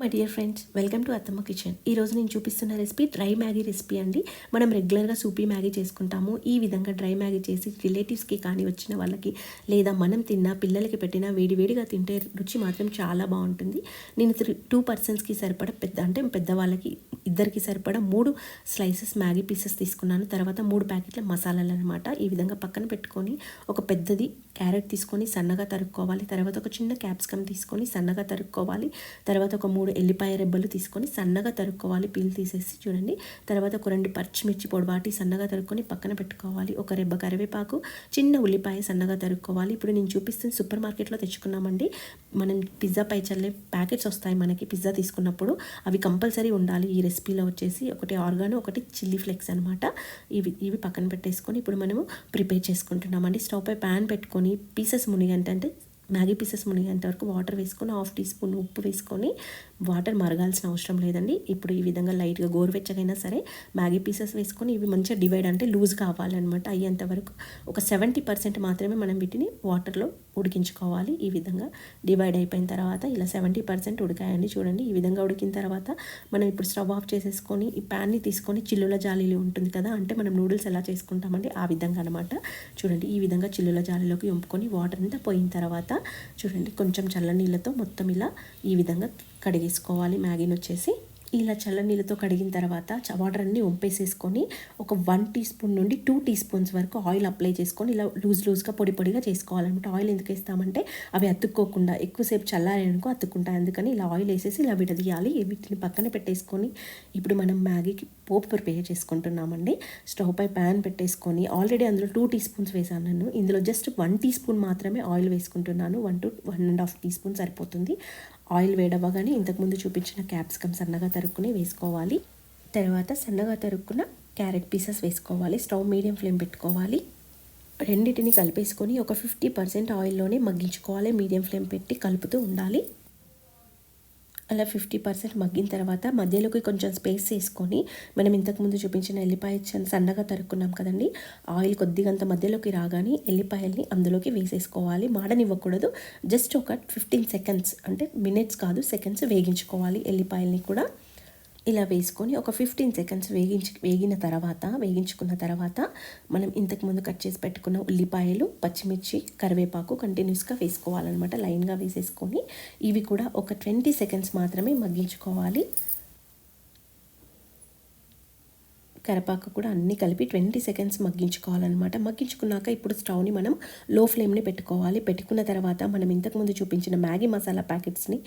My dear friends, welcome to అత్తమ్మ kitchen. ఈరోజు నేను చూపిస్తున్న రెసిపీ డ్రై మ్యాగీ రెసిపీ అండి. మనం రెగ్యులర్గా సూపీ మ్యాగీ చేసుకుంటాము. ఈ విధంగా డ్రై మ్యాగీ చేసి రిలేటివ్స్కి కానీ వచ్చిన వాళ్ళకి లేదా మనం తిన్న పిల్లలకి పెట్టినా వేడివేడిగా తింటే రుచి మాత్రం చాలా బాగుంటుంది. నేను 2 పర్సన్స్కి సరిపడా పెద్దవాళ్ళకి ఇద్దరికి సరిపడా 3 స్లైసెస్ మ్యాగీ పీసెస్ తీసుకున్నాను. తర్వాత 3 ప్యాకెట్ల మసాలాలు అనమాట. ఈ విధంగా పక్కన పెట్టుకొని ఒక పెద్దది క్యారెట్ తీసుకొని సన్నగా తరుక్కోవాలి. తర్వాత ఒక చిన్న క్యాప్సికమ్ తీసుకొని సన్నగా తరుక్కోవాలి. తర్వాత ఒక 3 ఎల్లిపాయ రెబ్బలు తీసుకొని సన్నగా తరుక్కోవాలి, పీల్ తీసేసి చూడండి. తర్వాత ఒక 2 పచ్చిమిర్చి పొడవాటి సన్నగా తరుక్కొని పక్కన పెట్టుకోవాలి. ఒక రెబ్బ కరివేపాకు, చిన్న ఉల్లిపాయ సన్నగా తరుక్కోవాలి. ఇప్పుడు నేను చూపిస్తుంది సూపర్ మార్కెట్లో తెచ్చుకున్నామండి. మనం పిజ్జా పై చల్లే ప్యాకెట్స్ వస్తాయి మనకి పిజ్జా తీసుకున్నప్పుడు. అవి కంపల్సరీ ఉండాలి ఈ రెసిపీలో వచ్చేసి. ఒకటి ఆర్గానో, ఒకటి చిల్లీ ఫ్లేక్స్ అనమాట. ఇవి పక్కన పెట్టేసుకొని ఇప్పుడు మనము ప్రిపేర్ చేసుకుంటున్నామండి. స్టవ్ పై ప్యాన్ పెట్టుకొని పీసెస్ మునిగంటే మ్యాగీ పీసెస్ మునిగేంత వరకు వాటర్ వేసుకొని 1/2 టీ స్పూన్ ఉప్పు వేసుకొని, వాటర్ మరగాల్సిన అవసరం లేదండి. ఇప్పుడు ఈ విధంగా లైట్గా గోరువెచ్చగైనా సరే మ్యాగీ పీసెస్ వేసుకొని ఇవి మంచిగా డివైడ్ అంటే లూజ్ కావాలన్నమాట. అయ్యేంత వరకు ఒక 70% మాత్రమే మనం వీటిని వాటర్లో ఉడికించుకోవాలి. ఈ విధంగా డివైడ్ అయిపోయిన తర్వాత ఇలా 70% ఉడికాయండి. చూడండి, ఈ విధంగా ఉడికిన తర్వాత మనం ఇప్పుడు స్టవ్ ఆఫ్ చేసేసుకొని ఈ ప్యాన్ని తీసుకొని చిల్లుల జాలీలు ఉంటుంది కదా, అంటే మనం నూడిల్స్ ఎలా చేసుకుంటామండి ఆ విధంగా అనమాట. చూడండి, ఈ విధంగా చిల్లుల జాలీలోకి వంపుకొని వాటర్ అంతా పోయిన తర్వాత చూడండి కొంచెం చల్లనీళ్ళతో మొత్తం ఇలా ఈ విధంగా కడిగేసుకోవాలి మ్యాగీని వచ్చేసి. ఇలా చల్లనీళ్ళతో కడిగిన తర్వాత వాటర్ అన్నీ వంపేసేసుకొని ఒక 1 టీ స్పూన్ నుండి 2 టీ స్పూన్స్ వరకు ఆయిల్ అప్లై చేసుకొని ఇలా లూజ్గా పొడిగా చేసుకోవాలన్నమాట. ఆయిల్ ఎందుకు వేస్తామంటే అవి అతుక్కోకుండా, ఎక్కువసేపు చల్లారనుకో అతుక్కుంటాయి. అందుకని ఇలా ఆయిల్ వేసేసి ఇలా విడదీయాలి. వీటిని పక్కన పెట్టేసుకొని ఇప్పుడు మనం మ్యాగీకి పోపు ప్రిపేర్ చేసుకుంటున్నామండి. స్టవ్ పై ప్యాన్ పెట్టేసుకొని ఆల్రెడీ అందులో 2 టీ స్పూన్స్ వేసాను నేను. ఇందులో జస్ట్ 1 టీ స్పూన్ మాత్రమే ఆయిల్ వేసుకుంటున్నాను. 1 to 1.5 టీ స్పూన్ సరిపోతుంది. ఆయిల్ వేడవ్వగానే ఇంతకుముందు చూపించిన క్యాప్సికమ్ సన్నగా తరుక్కుని వేసుకోవాలి. తర్వాత సన్నగా తరుక్కున్న క్యారెట్ పీసెస్ వేసుకోవాలి. స్టవ్ మీడియం ఫ్లేమ్ పెట్టుకోవాలి. రెండింటిని కలిపేసుకొని ఒక 50% ఆయిల్లోనే మగ్గించుకోవాలి. మీడియం ఫ్లేమ్ పెట్టి కలుపుతూ ఉండాలి. అలా 50% మగ్గిన తర్వాత మధ్యలోకి కొంచెం స్పేస్ వేసుకొని మనం ఇంతకుముందు చూపించిన ఎల్లిపాయ సన్నగా తరుక్కున్నాం కదండి, ఆయిల్ కొద్దిగా అంత మధ్యలోకి రాగానే ఎల్లిపాయల్ని అందులోకి వేసేసుకోవాలి. మాడనివ్వకూడదు. జస్ట్ ఒక 15 సెకండ్స్, అంటే మినిట్స్ కాదు సెకండ్స్ వేగించుకోవాలి ఎల్లిపాయల్ని కూడా. ఇలా వేసుకొని ఒక 15 సెకండ్స్ వేగించుకున్న తర్వాత మనం ఇంతకుముందు కట్ చేసి పెట్టుకున్న ఉల్లిపాయలు, పచ్చిమిర్చి, కరివేపాకు కంటిన్యూస్గా వేసుకోవాలన్నమాట. లైన్గా వేసేసుకొని ఇవి కూడా ఒక 20 సెకండ్స్ మాత్రమే మగ్గించుకోవాలి. కరివేపాకు కూడా అన్నీ కలిపి 20 సెకండ్స్ మగ్గించుకోవాలన్నమాట. మగ్గించుకున్నాక ఇప్పుడు స్టవ్ని మనం లో ఫ్లేమ్ని పెట్టుకోవాలి. పెట్టుకున్న తర్వాత మనం ఇంతకుముందు చూపించిన మ్యాగీ మసాలా ప్యాకెట్స్ని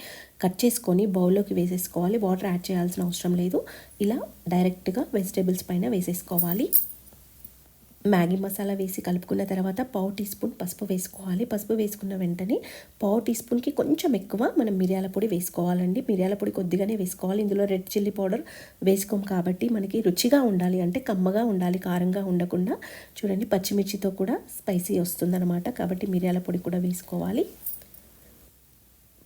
కట్ చేసుకొని బౌల్లోకి వేసేసుకోవాలి. వాటర్ యాడ్ చేయాల్సిన అవసరం లేదు. ఇలా డైరెక్ట్గా వెజిటేబుల్స్ పైన వేసేసుకోవాలి. మ్యాగీ మసాలా వేసి కలుపుకున్న తర్వాత 1/2 టీ స్పూన్ పసుపు వేసుకోవాలి. పసుపు వేసుకున్న వెంటనే 1/2 టీ స్పూన్కి కొంచెం ఎక్కువ మనం మిరియాల పొడి వేసుకోవాలండి. మిరియాల పొడి కొద్దిగానే వేసుకోవాలి. ఇందులో రెడ్ చిల్లీ పౌడర్ వేసుకోం కాబట్టి మనకి రుచిగా ఉండాలి, అంటే కమ్మగా ఉండాలి, కారంగా ఉండకుండా. చూడండి, పచ్చిమిర్చితో కూడా స్పైసీ వస్తుందన్నమాట, కాబట్టి మిరియాల పొడి కూడా వేసుకోవాలి.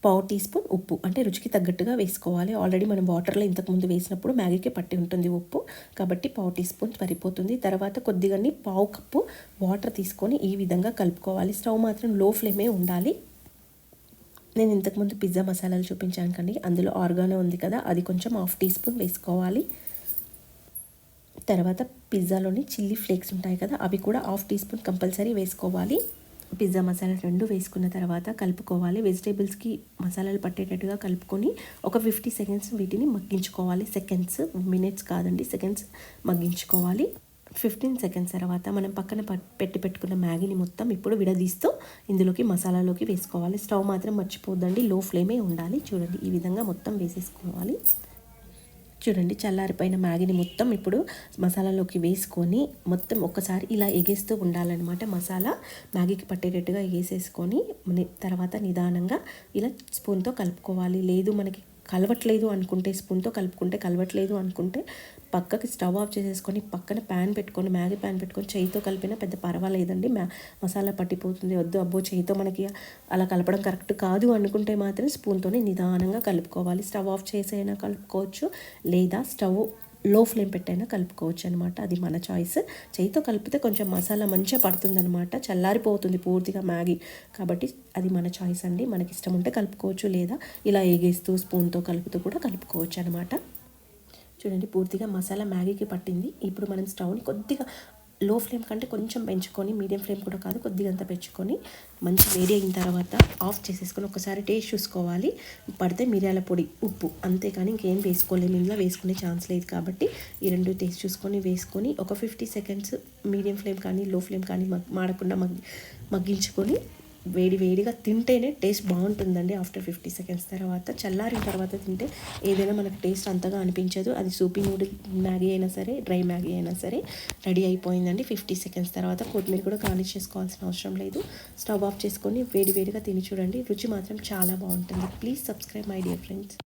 1/2 టీ స్పూన్ ఉప్పు, అంటే రుచికి తగ్గట్టుగా వేసుకోవాలి. ఆల్రెడీ మనం వాటర్లో ఇంతకుముందు వేసినప్పుడు మ్యాగీకి పట్టి ఉంటుంది ఉప్పు, కాబట్టి 1/2 టీ స్పూన్ సరిపోతుంది. తర్వాత కొద్దిగా 1/2 కప్పు వాటర్ తీసుకొని ఈ విధంగా కలుపుకోవాలి. స్టవ్ మాత్రం లో ఫ్లేమే ఉండాలి. నేను ఇంతకుముందు పిజ్జా మసాలాలు చూపించాను కండి, అందులో ఆర్గానో ఉంది కదా, అది కొంచెం 1/2 టీ స్పూన్ వేసుకోవాలి. తర్వాత పిజ్జాలోని చిల్లీ ఫ్లేక్స్ ఉంటాయి కదా, అవి కూడా 1/2 టీ స్పూన్ కంపల్సరీ వేసుకోవాలి. పిజ్జా మసాలా 2 వేసుకున్న తర్వాత కలుపుకోవాలి. వెజిటేబుల్స్కి మసాలాలు పట్టేటట్టుగా కలుపుకొని ఒక 50 సెకండ్స్ వీటిని మగ్గించుకోవాలి. సెకండ్స్, మినిట్స్ కాదండి, సెకండ్స్ మగ్గించుకోవాలి. 15 సెకండ్స్ తర్వాత మనం పక్కన పెట్టుకున్న మ్యాగీని మొత్తం ఇప్పుడు విడదీస్తూ ఇందులోకి మసాలాలోకి వేసుకోవాలి. స్టవ్ మాత్రం మర్చిపోద్దండి, లో ఫ్లేమే ఉండాలి. చూడండి, ఈ విధంగా మొత్తం వేసేసుకోవాలి. చూడండి, చల్లారిపోయిన మ్యాగీని మొత్తం ఇప్పుడు మసాలాలోకి వేసుకొని మొత్తం ఒక్కసారి ఇలా ఎగేస్తూ ఉండాలన్నమాట. మసాలా మ్యాగీకి పట్టేటట్టుగా ఎగేసేసుకొని తర్వాత నిదానంగా ఇలా స్పూన్తో కలుపుకోవాలి. లేదు మనకి కలవట్లేదు అనుకుంటే, స్పూన్తో కలుపుకుంటే కలవట్లేదు అనుకుంటే పక్కకి స్టవ్ ఆఫ్ చేసేసుకొని పక్కన ప్యాన్ పెట్టుకొని, మ్యాగీ ప్యాన్ పెట్టుకొని చేయితో కలిపినా పెద్ద పర్వాలేదండి. మసాలా పట్టిపోతుంది, వద్దు అబ్బో చేయితో మనకి అలా కలపడం కరెక్ట్ కాదు అనుకుంటే మాత్రం స్పూన్తోనే నిదానంగా కలుపుకోవాలి. స్టవ్ ఆఫ్ చేసైనా కలుపుకోవచ్చు, లేదా స్టవ్ లో ఫ్లేమ్ పెట్టైనా కలుపుకోవచ్చు అనమాట. అది మన చాయిస్. చేయితో కలిపితే కొంచెం మసాలా మంచిగా పడుతుందనమాట, చల్లారిపోతుంది పూర్తిగా మ్యాగీ. కాబట్టి అది మన చాయిస్ అండి. మనకి ఇష్టం ఉంటే కలుపుకోవచ్చు, లేదా ఇలా ఏగేస్తూ స్పూన్తో కలుపుతూ కూడా కలుపుకోవచ్చు అనమాట. చూడండి పూర్తిగా మసాలా మ్యాగీకి పట్టింది. ఇప్పుడు మనం స్టవ్ని కొద్దిగా లో ఫ్లేమ్ కంటే కొంచెం పెంచుకొని, మీడియం ఫ్లేమ్ కూడా కాదు, కొద్దిగా అంతా పెంచుకొని మంచి వేడి అయిన తర్వాత ఆఫ్ చేసేసుకొని ఒకసారి టేస్ట్ చూసుకోవాలి. పడితే మిరియాల పొడి, ఉప్పు, అంతేకాని ఇంకేం వేసుకోలేము. ఇందులో వేసుకునే ఛాన్స్ లేదు కాబట్టి ఈ రెండు టేస్ట్ చూసుకొని వేసుకొని ఒక 50 సెకండ్స్ మీడియం ఫ్లేమ్ కానీ లో ఫ్లేమ్ కానీ మాడకుండా మగ్గించుకొని వేడిగా తింటేనే టేస్ట్ బాగుంటుందండి. ఆఫ్టర్ 50 సెకండ్స్ తర్వాత, చల్లారిన తర్వాత తింటే ఏదైనా మనకు టేస్ట్ అంతగా అనిపించదు. అది సూపీ నూడిల్ మ్యాగీ అయినా సరే, డ్రై మ్యాగీ అయినా సరే రెడీ అయిపోయిందండి. 50 సెకండ్స్ తర్వాత కొత్తిమీర కూడా గార్నిష్ చేసుకోవాల్సిన అవసరం లేదు. స్టవ్ ఆఫ్ చేసుకొని వేడిగా తిని చూడండి. రుచి మాత్రం చాలా బాగుంటుంది. Please subscribe my dear friends.